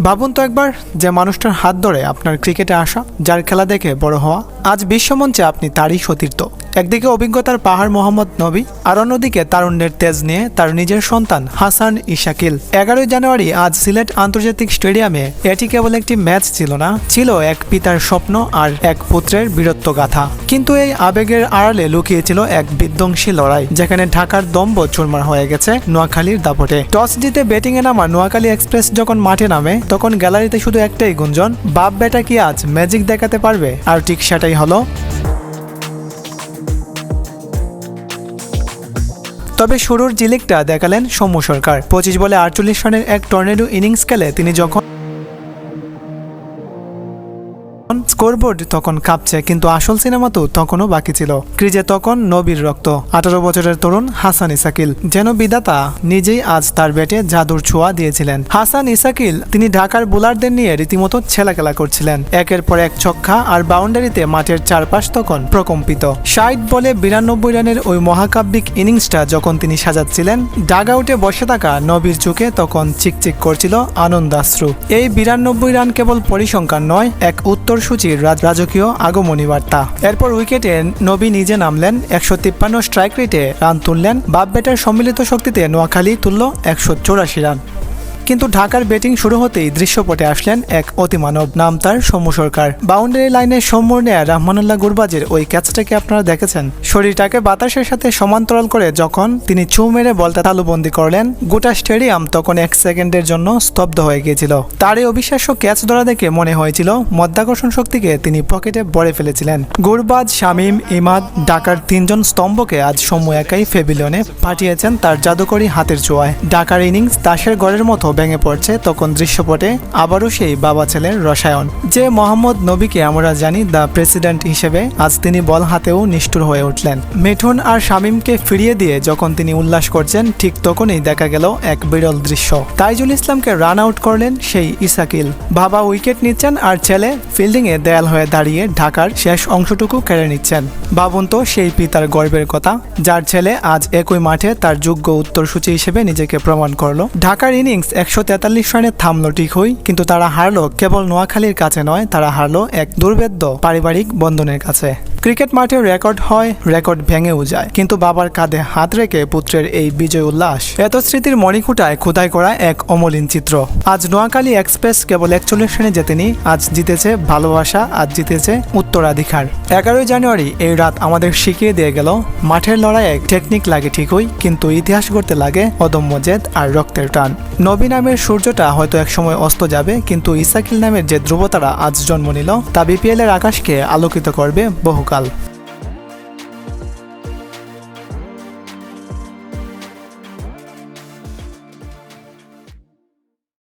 ভাবুন তো একবার, যে মানুষটার হাত ধরে আপনার ক্রিকেটে আসা, যার খেলা দেখে বড় হওয়া, আজ বিশ্বমঞ্চে আপনি তারই সতীর্থ। একদিকে অভিজ্ঞতার পাহাড় মোহাম্মদ নবী, আর অন্যদিকে তারুণ্যের তেজ নিয়ে তার নিজের সন্তান হাসান ইশাকিল। 11 জানুয়ারি আজ সিলেট আন্তর্জাতিক স্টেডিয়ামে এটি কেবল একটি ম্যাচ ছিল না, ছিল এক পিতার স্বপ্ন আর এক পুত্রের বীরত্ব গাথা। কিন্তু এই আবেগের আড়ালে লুকিয়েছিল এক বিধ্বংসী লড়াই, যেখানে ঢাকার দম্ভ চুরমার হয়ে গেছে নোয়াখালীর দাপটে। টস জিতে ব্যাটিংয়ে নামা নোয়াখালী এক্সপ্রেস যখন মাঠে নামে, তখন গ্যালারিতে শুধু একটাই গুঞ্জন, বাপ বেটা কি আজ ম্যাজিক দেখাতে পারবে? আর ঠিক সেটাই হলো। তবে শুরুর জিলিকটা দেখালেন সৌম্য সরকার। 25 বলে 48 রানের এক টর্নেডো ইনিংস খেলে তিনি যখন স্কোরবোর্ড তখন কাঁপছে, কিন্তু আসল সিনেমা তো তখনও বাকি ছিল। ক্রিজে তখন নবীর রক্ত। 18 বছরের তরুণ হাসান ইসাকিল যেন বিধাতা নিজেই আজ তার ব্যাটে জাদুর ছোঁয়া দিয়েছিলেন। হাসান ইসাকিল তিনি ঢাকার বোলারদের নিয়ে রীতিমতো ছেলাখেলা করছিলেন। একের পর এক ছক্কা আর বাউন্ডারিতে মাঠের চারপাশ তখন প্রকম্পিত। 60 বলে 92 রানের ওই মহাকাব্যিক ইনিংসটা যখন তিনি সাজাচ্ছিলেন, ডাগ আউটে বসে থাকা নবীর চোখে তখন চিকচিক করছিল আনন্দাশ্রু। এই 92 রান কেবল পরিসংখ্যান নয়, এক উত্তরসূচির রাজকীয় আগমনী বার্তা। এরপর উইকেটে নবী নিজে নামলেন, 153 স্ট্রাইক রেটে রান তুললেন। বাপ বেটার সম্মিলিত শক্তিতে নোয়াখালী তুলল 184 রান। কিন্তু ঢাকার ব্যাটিং শুরু হতেই দৃশ্যপটে আসলেন এক অতিমানব, নাম তার সৌম্য সরকার। বাউন্ডারি লাইনে সৌম্যর নেয়া রহমানুল্লাহ গুরবাজের ওই ক্যাচটাকে আপনারা দেখেছেন। শরীরটাকে বাতাসের সাথে সমান্তরাল করে যখন তিনি ছু মেরে বলটা তালুবন্দি করলেন, গোটা স্টেডিয়াম তখন 1 সেকেন্ডের জন্য স্তব্ধ হয়ে গিয়েছিল। তার এই অবিশ্বাস্য ক্যাচ ধরা দেখে মনে হয়েছিল মধ্যাকর্ষণ শক্তিকে তিনি পকেটে ভরে ফেলেছিলেন। গুরবাজ, শামীম, ইমাদ, ঢাকার 3 জন স্তম্ভকে আজ সৌম্য একাই প্যাভিলিয়নে পাঠিয়েছেন তার জাদুকরী হাতের ছোঁয়ায়। ঢাকার ইনিংস তাসের ঘরের মতো ভেঙে পড়ছে তখন দৃশ্যপটে আবারও সেই বাবা ছেলের রসায়ন। যে মোহাম্মদ নবীকে আমরা জানি দ্য প্রেসিডেন্ট হিসেবে, আজ তিনি বল হাতেও নিষ্ঠুর হয়ে উঠলেন। মিঠুন আর শামীমকে ফিরিয়ে দিয়ে যখন তিনি উল্লাস করছেন, ঠিক তখনই দেখা গেল এক বিরল দৃশ্য। তাইজুল ইসলামকে রান আউট করলেন সেই ইসাকিল। বাবা উইকেট নিচ্ছেন আর ছেলে ফিল্ডিংয়ে দেয়াল হয়ে দাঁড়িয়ে ঢাকার শেষ অংশটুকু কেড়ে নিচ্ছেন। ভাবুন তো সেই পিতার গর্বের কথা, যার ছেলে আজ একই মাঠে তার যোগ্য উত্তরসূচি হিসেবে নিজেকে প্রমাণ করলো। ঢাকার ইনিংস 143 রানে থামলো ঠিকই, কিন্তু তারা হারলো কেবল নোয়াখালীর কাছে নয়, তারা হারলো এক দুর্ভেদ্য পারিবারিক বন্ধনের কাছে। ক্রিকেট মাঠে রেকর্ড হয়, রেকর্ড ভেঙেও যায়, কিন্তু বাবার কাঁধে হাত রেখে পুত্রের এই বিজয় উল্লাস এত স্মৃতির মণিকুটায় খোদাই করা এক অমলিন চিত্র। আজ নোয়াখালী এক্সপ্রেস কেবল 41 রানে জেতেনি, আজ জিতেছে ভালোবাসা, আজ জিতেছে উত্তরাধিকার। 11 জানুয়ারি এই রাত আমাদের শিখিয়ে দিয়ে গেল, মাঠের লড়াইয়ে টেকনিক লাগে ঠিকই, কিন্তু ইতিহাস গড়তে লাগে অদম্য জেদ আর রক্তের টান। নবী নামের সূর্যটা হয়তো একসময় অস্ত যাবে, কিন্তু ইসাকিল নামের যে ধ্রুবতারা আজ জন্ম নিল, তা বিপিএল এর আকাশকে আলোকিত করবে বহুকাল।